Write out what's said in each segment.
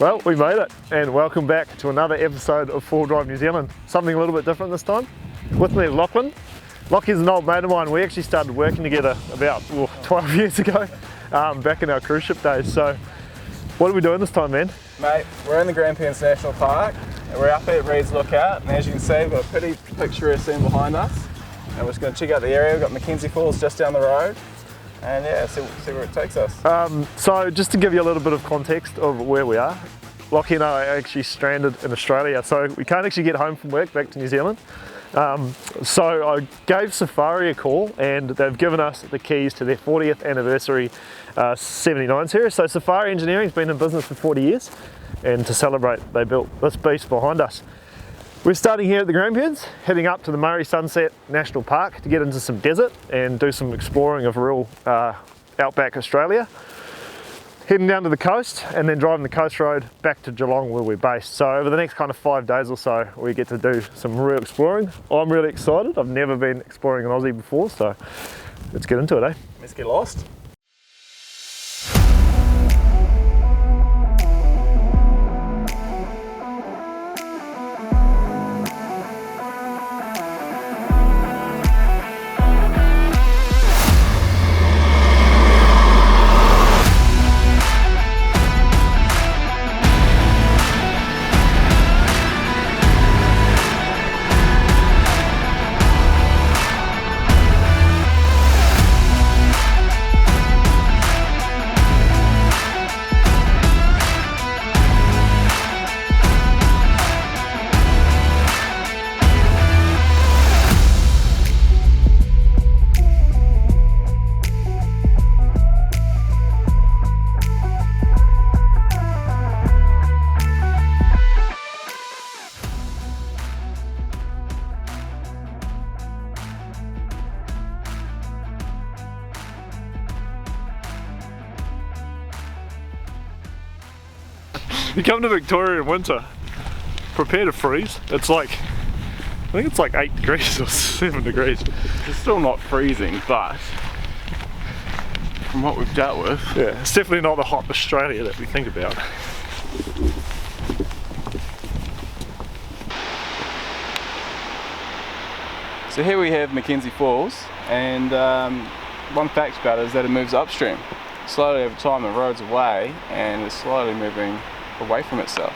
Well, we made it, and welcome back to another episode of Four Drive New Zealand. Something a little bit different this time. With me is Lachlan. Lockie's an old mate of mine. We actually started working together about 12 years ago, back in our cruise ship days. So, what are we doing this time, man? Mate, we're in the Grampians National Park. We're up at Reed's Lookout, and as you can see, we've got a pretty picturesque scene behind us. And we're just going to check out the area. We've got McKenzie Falls just down the road. And yeah, see where it takes us. So just to give you a little bit of context of where we are, Lockie and I are actually stranded in Australia, so we can't actually get home from work back to New Zealand. So I gave Safari a call, and they've given us the keys to their 40th anniversary 79 series. So Safari Engineering has been in business for 40 years, and to celebrate, they built this beast behind us. We're starting here at the Grampians, heading up to the Murray Sunset National Park to get into some desert and do some exploring of real outback Australia. Heading down to the coast and then driving the coast road back to Geelong where we're based. So over the next kind of 5 days or so, we get to do some real exploring. I'm really excited. I've never been exploring in Aussie before, so let's get into it, eh? Let's get lost. You come to Victoria in winter, prepare to freeze. It's like, I think it's like 8 degrees or 7 degrees. It's still not freezing, but from what we've dealt with. Yeah, it's definitely not the hot Australia that we think about. So here we have McKenzie Falls, and one fact about it is that it moves upstream. Slowly over time it erodes away and is slowly moving away from itself.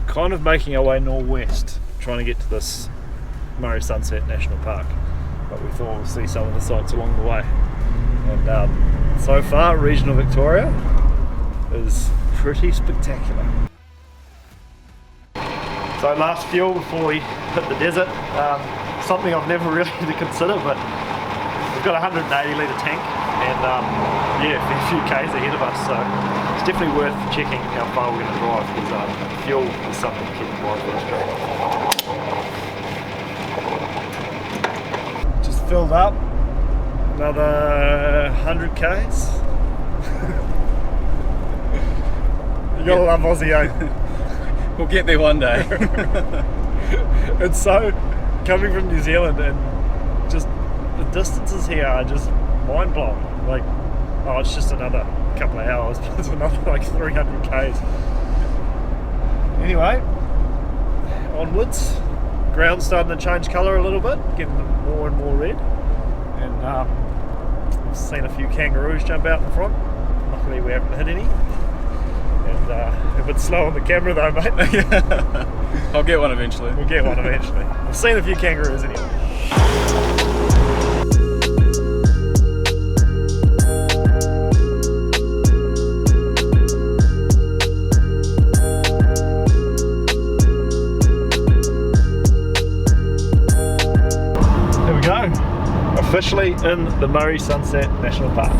Kind of making our way northwest, trying to get to this Murray Sunset National Park, but we thought we'll see some of the sights along the way. And so far, regional Victoria is pretty spectacular. So last fuel before we hit the desert, something I've never really had to consider, but we've got a 180 litre tank and yeah, a few k's ahead of us, so it's definitely worth checking how far we're going to drive, because fuel is something to keep in mind for Australia. Just filled up, another 100 k's. You gotta love Aussie, eh? We'll get there one day. It's so, coming from New Zealand, and just the distances here are just mind blowing. Like, oh, it's just another couple of hours, but it's another like 300 k's. Anyway, onwards. Ground's starting to change colour a little bit, getting more and more red. And I've seen a few kangaroos jump out in front. Luckily we haven't hit any. And a bit slow on the camera though, mate. I'll get one eventually. We'll get one eventually. I've seen a few kangaroos anyway. There we go. Officially in the Murray Sunset National Park.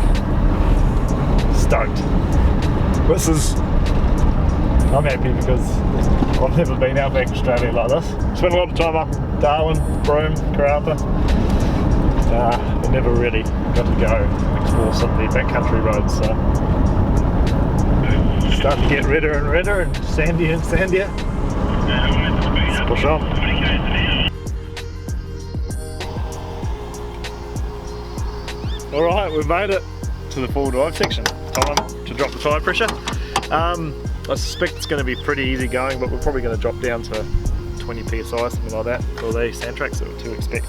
Stoked. This is, I'm happy because I've never been out back Australia like this. Spent a lot of time up in Darwin, Broome, Karratha. I never really got to go explore some of the backcountry roads, so it's starting to get redder and redder and sandier and sandier. Let's push on. Alright, we've made it to the full drive section. Time to drop the tyre pressure. I suspect it's going to be pretty easy going, but we're probably going to drop down to 20 psi, something like that, for the sand tracks that we're to expect.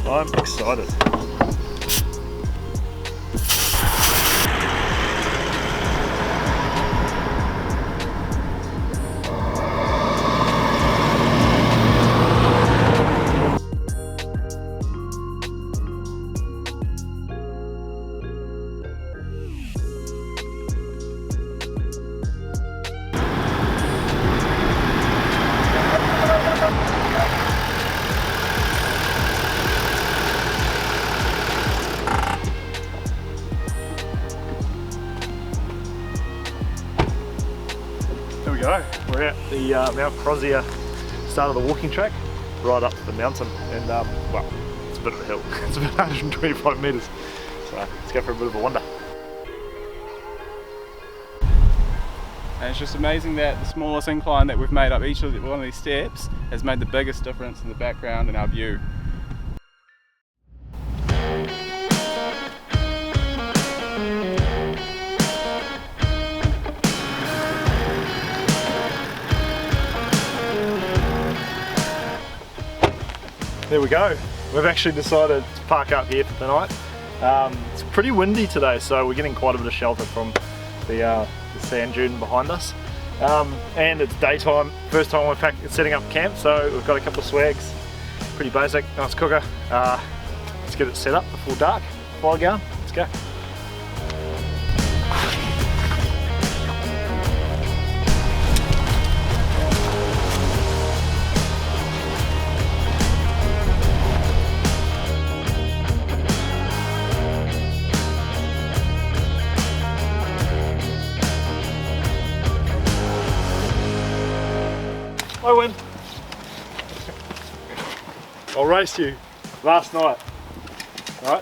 I'm excited. Here we go, we're at the Mount Crozier start of the walking track, right up the mountain, and well, it's a bit of a hill, it's about 125 metres, so let's go for a bit of a wander. And it's just amazing that the smallest incline that we've made up each of one of these steps has made the biggest difference in the background and our view. There we go. We've actually decided to park up here for the night. It's pretty windy today, so we're getting quite a bit of shelter from the sand dune behind us. And it's daytime, first time we're setting up camp, so we've got a couple of swags. Pretty basic, nice cooker. Let's get it set up before dark. Fire going, let's go. I win. I'll race you. Last night. Right?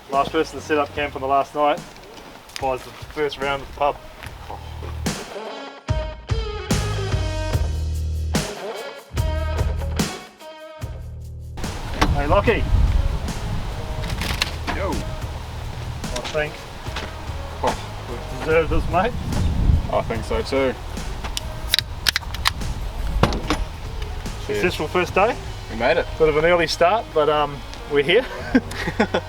Last person to set up camp on the last night buys the first round of the pub. Hey Lockie. Yo. I think we've deserved this, mate. I think so too. Successful first day. We made it. Bit of an early start, but we're here.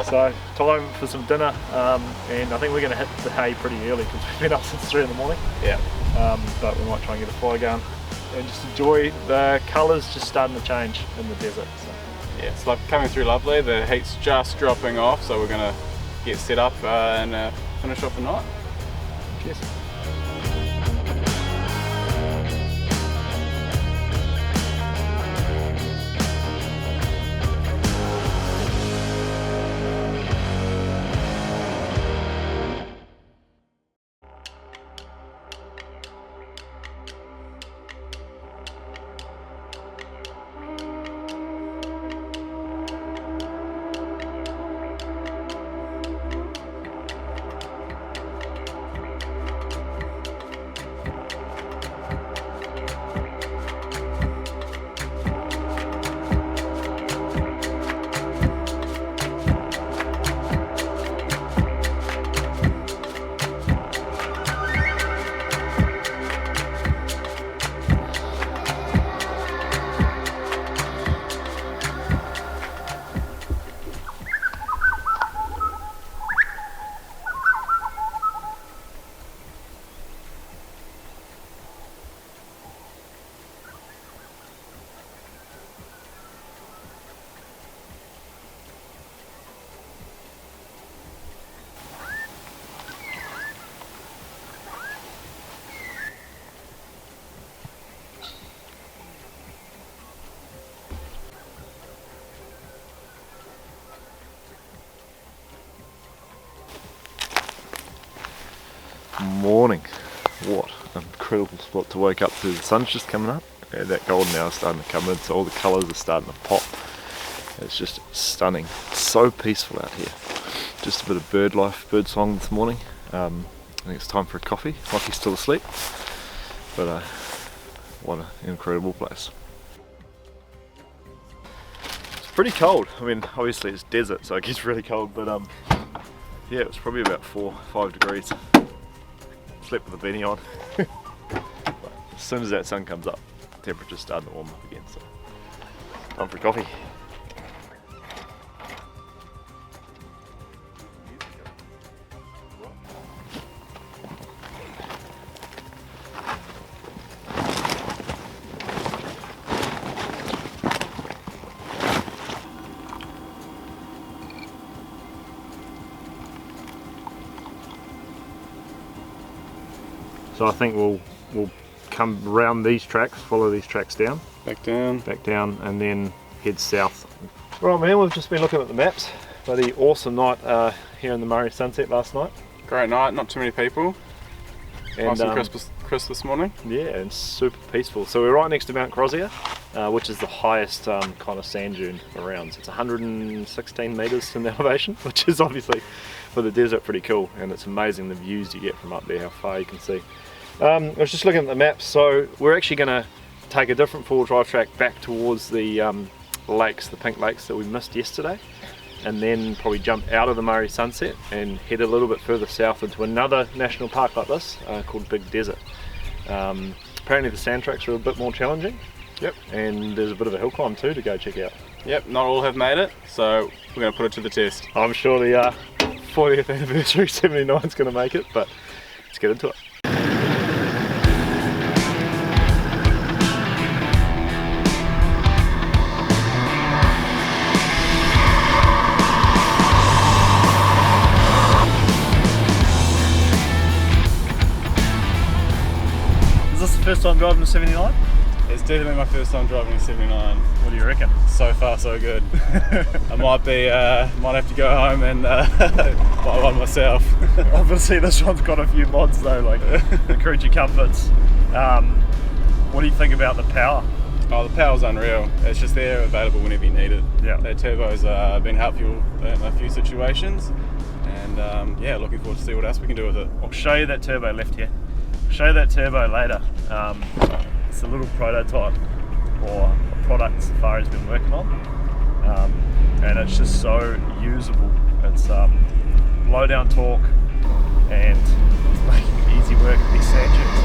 So time for some dinner, and I think we're going to hit the hay pretty early because we've been up since 3 in the morning. Yeah. But we might try and get a fire going and just enjoy the colours just starting to change in the desert. So. Yeah, it's like coming through lovely. The heat's just dropping off, so we're going to get set up and finish off the night. Cheers. Morning. What an incredible spot to wake up to. The sun's just coming up and that golden hour is starting to come in, so all the colours are starting to pop. It's just stunning. It's so peaceful out here. Just a bit of bird life, bird song this morning. I think it's time for a coffee. Lockie's still asleep, but what an incredible place. It's pretty cold. I mean, obviously it's desert, so it gets really cold, but yeah, it was probably about 4-5 degrees. slept with a beanie on. As soon as that sun comes up, temperature's starting to warm up again, so time for coffee. So I think we'll come around these tracks, follow these tracks down. Back down, and then head south. Right man, we've just been looking at the maps. Bloody awesome night here in the Murray sunset last night. Great night, not too many people. And Nice and crisp this morning. Yeah, and super peaceful. So we're right next to Mount Crozier, which is the highest kind of sand dune around. So it's 116 metres in elevation, which is obviously for the desert pretty cool. And it's amazing the views you get from up there, how far you can see. I was just looking at the maps, so we're actually going to take a different four-wheel drive track back towards the lakes, the pink lakes that we missed yesterday, and then probably jump out of the Murray sunset and head a little bit further south into another national park like this called Big Desert. Apparently the sand tracks are a bit more challenging. Yep. And there's a bit of a hill climb too to go check out. Yep, not all have made it, so we're going to put it to the test. I'm sure the 40th anniversary 79 is going to make it, but let's get into it. Is this the first time driving a 79? It's definitely my first time driving a 79. What do you reckon? So far so good. I might have to go home and buy one myself. Obviously this one's got a few mods though, like the creature comforts. What do you think about the power? Oh, the power's unreal. It's just there, available whenever you need it. Yeah. That turbo's been helpful in a few situations, and yeah, looking forward to see what else we can do with it. I'll show you that turbo left here. I'll show you that turbo later. It's a little prototype or a product Safari's been working on, and it's just so usable. It's low down torque and it's making it easy work with these sand dunes.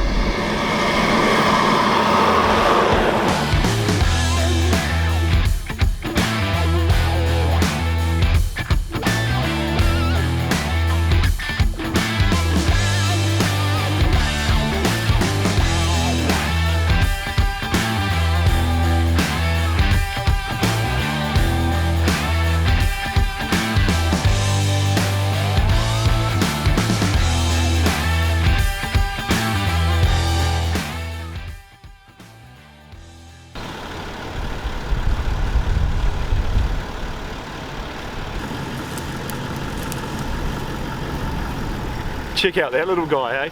Check out that little guy,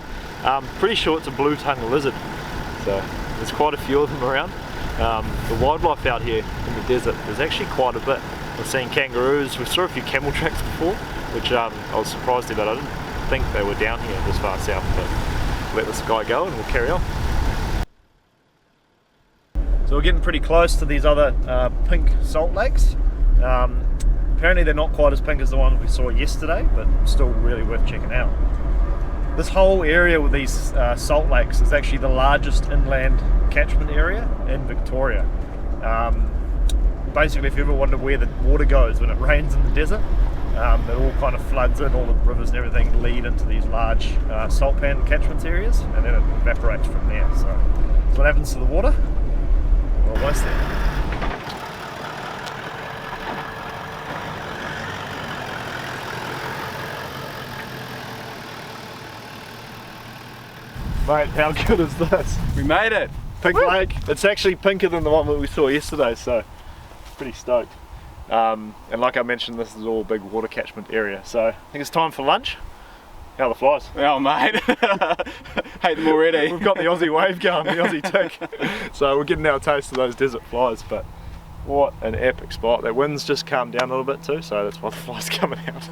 eh? Pretty sure it's a blue-tongued lizard. So there's quite a few of them around. The wildlife out here in the desert, there's actually quite a bit. We've seen kangaroos, we saw a few camel tracks before, which I was surprised about. I didn't think they were down here this far south, but let this guy go and we'll carry on. So we're getting pretty close to these other pink salt lakes. Apparently they're not quite as pink as the ones we saw yesterday, but still really worth checking out. This whole area with these salt lakes is actually the largest inland catchment area in Victoria. Basically, if you ever wonder where the water goes when it rains in the desert, it all kind of floods in, all the rivers and everything lead into these large salt pan catchment areas, and then it evaporates from there. So what happens to the water? We're almost there. Mate, how good is this? We made it! Pink Lake. It's actually pinker than the one that we saw yesterday, so pretty stoked. And like I mentioned, this is all a big water catchment area, so I think it's time for lunch. How are the flies? Oh mate, hate them already. We've got the Aussie wave going, the Aussie tick. So we're getting our taste of those desert flies, but what an epic spot. That wind's just calmed down a little bit too, so that's why the flies are coming out.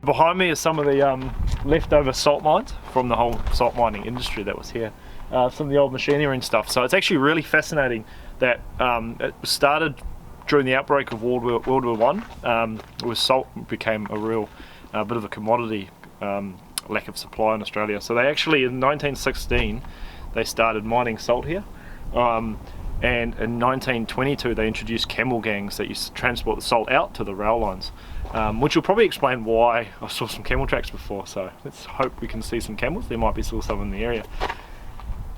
Behind me is some of the leftover salt mines from the whole salt mining industry that was here. Some of the old machinery and stuff. So it's actually really fascinating that it started during the outbreak of World War I. Where salt became a real bit of a commodity, lack of supply in Australia. So they actually, in 1916, they started mining salt here. And in 1922 they introduced camel gangs that used to transport the salt out to the rail lines, which will probably explain why I saw some camel tracks before. So let's hope we can see some camels. There might be still some in the area.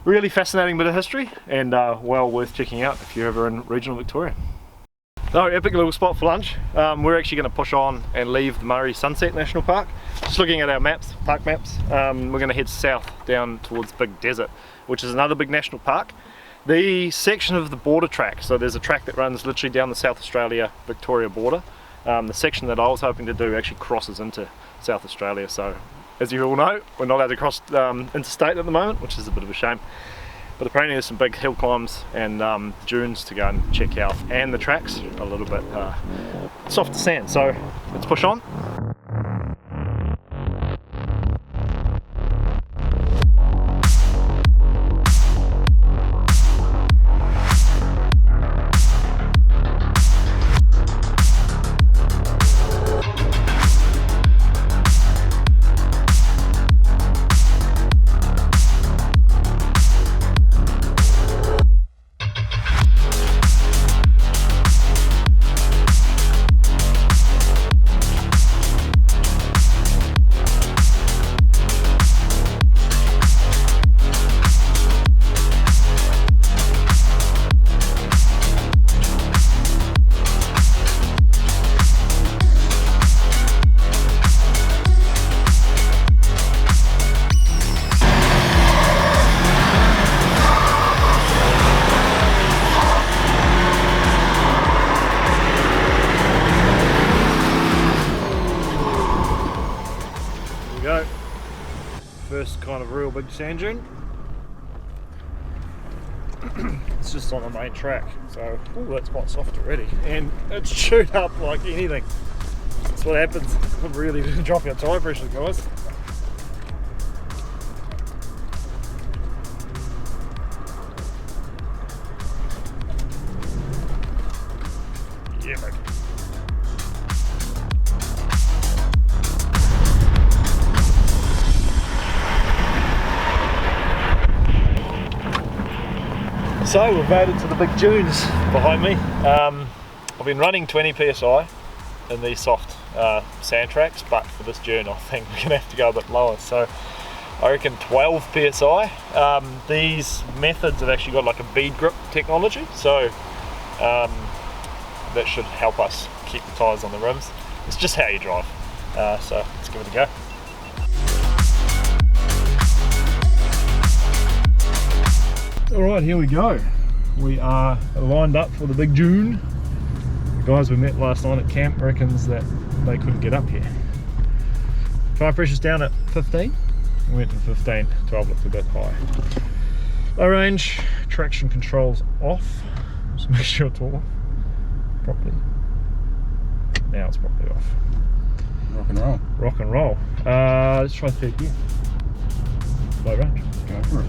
Really fascinating bit of history, and well worth checking out if you're ever in regional Victoria. So epic little spot for lunch. We're actually going to push on and leave the Murray Sunset National Park. Just looking at our maps, park maps, we're going to head south down towards Big Desert, which is another big national park. The section of the border track, so there's a track that runs literally down the South Australia-Victoria border. The section that I was hoping to do actually crosses into South Australia. So as you all know, we're not allowed to cross interstate at the moment, which is a bit of a shame. But apparently there's some big hill climbs and dunes to go and check out, and the track's a little bit softer sand. So let's push on. First kind of real big sand dune. It's just on the main track, so that's quite soft already, and it's chewed up like anything. That's what happens. It really didn't drop your tyre pressure, guys. Yeah, mate. So we've made it to the big dunes behind me. I've been running 20 psi in these soft sand tracks, but for this dune I think we're going to have to go a bit lower. So I reckon 12 psi. These methods have actually got like a bead grip technology, so that should help us keep the tyres on the rims. It's just how you drive. So let's give it a go. Alright, here we go. We are lined up for the big dune. The guys we met last night at camp reckons that they couldn't get up here. Tyre pressure's down at 15. We went to 15, 12 looked a bit high. Low range, traction controls off. Just make sure it's all off properly. Now it's properly off. Rock and roll. Rock and roll. Let's try third gear. Low range. Go for it.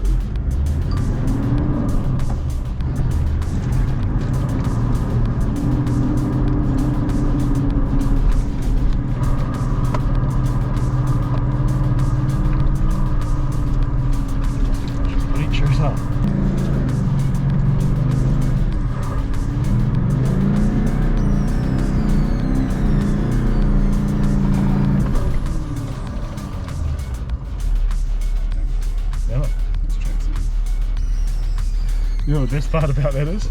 You know the best part about that is,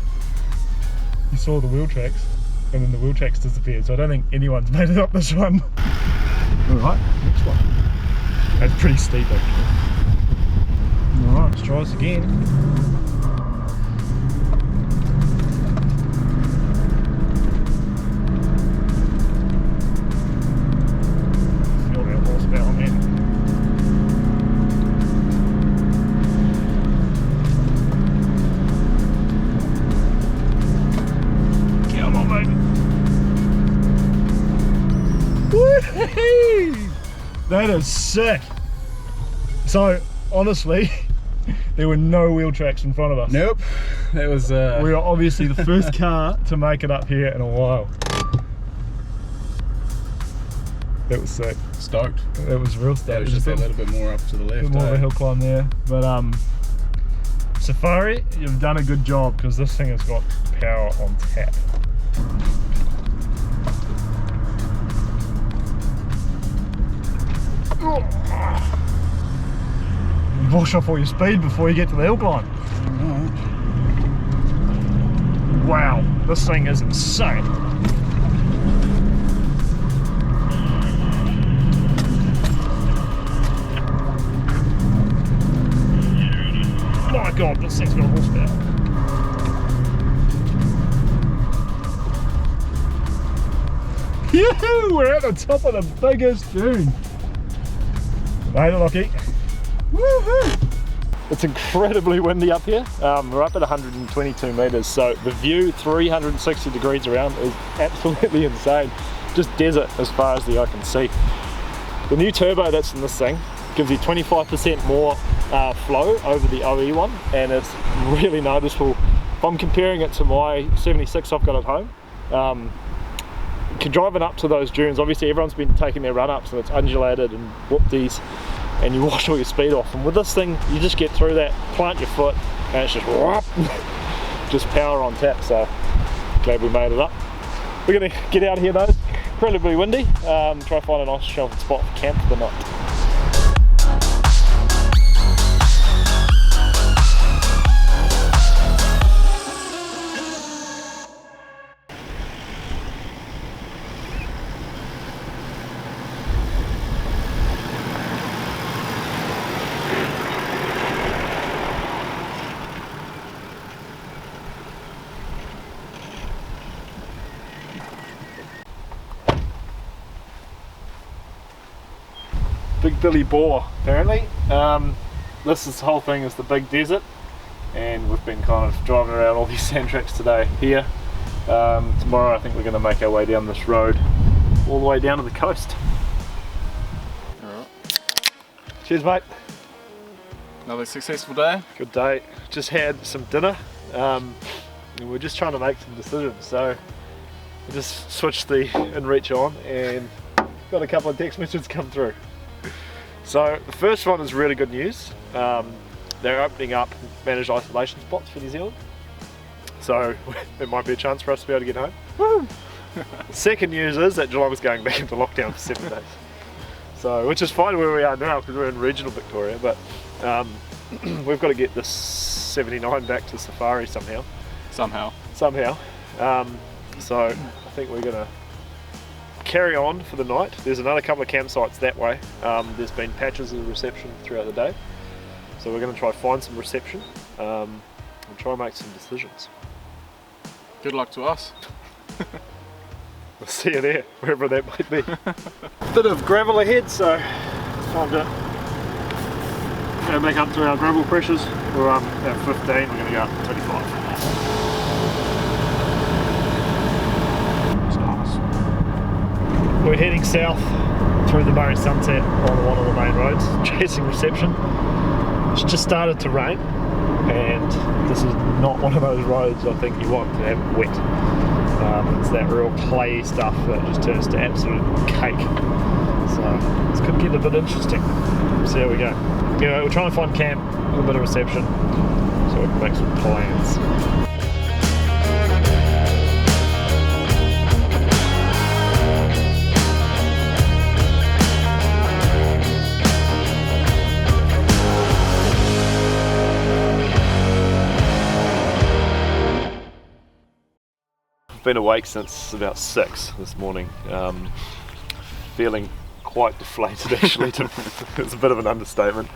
you saw the wheel tracks, and then the wheel tracks disappeared, so I don't think anyone's made it up this one. Alright, next one. That's pretty steep actually. Alright, let's try this again. That is sick. So honestly, there were no wheel tracks in front of us. Nope. That was We are obviously the first car to make it up here in a while. That was sick. stoked. It was real That stoked. was just a little bit more up to the left. A bit more of a hill climb there. But Safari, you've done a good job because this thing has got power on tap. You wash off all your speed before you get to the hill climb. Wow, this thing is insane. My God, this thing's got horsepower. Yoo-hoo! We're at the top of the biggest dune. Made it, Lockie. Woohoo! It's incredibly windy up here. We're up at 122 meters, so the view 360 degrees around is absolutely insane. Just desert as far as the eye can see. The new turbo that's in this thing gives you 25% more flow over the OE one, and it's really noticeable. If I'm comparing it to my 76 I've got at home, driving up to those dunes, obviously everyone's been taking their run-ups and it's undulated and whoop-dees, and you wash all your speed off, and with this thing you just get through that, plant your foot, and it's just whoop, just power on tap. So glad we made it up. We're gonna get out of here though, incredibly windy, try to find a nice sheltered spot for camp for the night. Big Billy Boar, apparently. This whole thing is the big desert, and we've been kind of driving around all these sand tracks today here. Tomorrow I think we're going to make our way down this road all the way down to the coast. Alright. Cheers, mate. Another successful day. Good day. Just had some dinner, and we're just trying to make some decisions. So I just switched the InReach on and got a couple of text messages come through. So the first one is really good news. They're opening up managed isolation spots for New Zealand. So there might be a chance for us to be able to get home. Woo! Second news is that Geelong is going back into lockdown for 7 days. So, which is fine where we are now because we're in regional Victoria, but we've got to get this 79 back to Safari somehow. Somehow. So I think we're going to carry on for the night. There's another couple of campsites that way. There's been patches of reception throughout the day, so we're going to try to find some reception and try and make some decisions. Good luck to us. We'll see you there, wherever that might be. Bit of gravel ahead, so time to go back up to our gravel pressures. We're at 15, we're going to go up to 25. We're heading south through the Murray Sunset on one of the main roads, chasing reception. It's just started to rain, and this is not one of those roads I think you want to have wet. It's that real clay stuff that just turns to absolute cake. So it's going to get a bit interesting. See how we go. Anyway, we're trying to find camp, a little bit of reception, so we can make some plans. Been awake since about 6 this morning, feeling quite deflated actually. It's a bit of an understatement.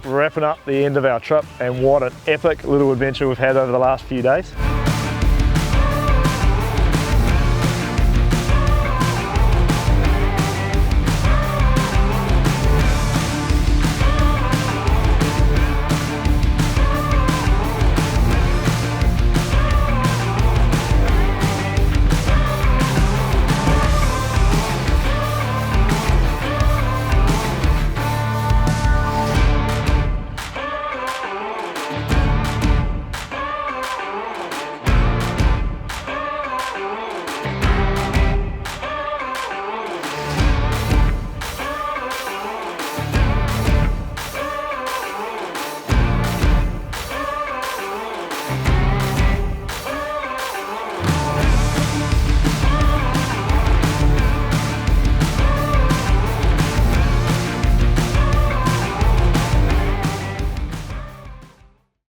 Wrapping up the end of our trip, and what an epic little adventure we've had over the last few days.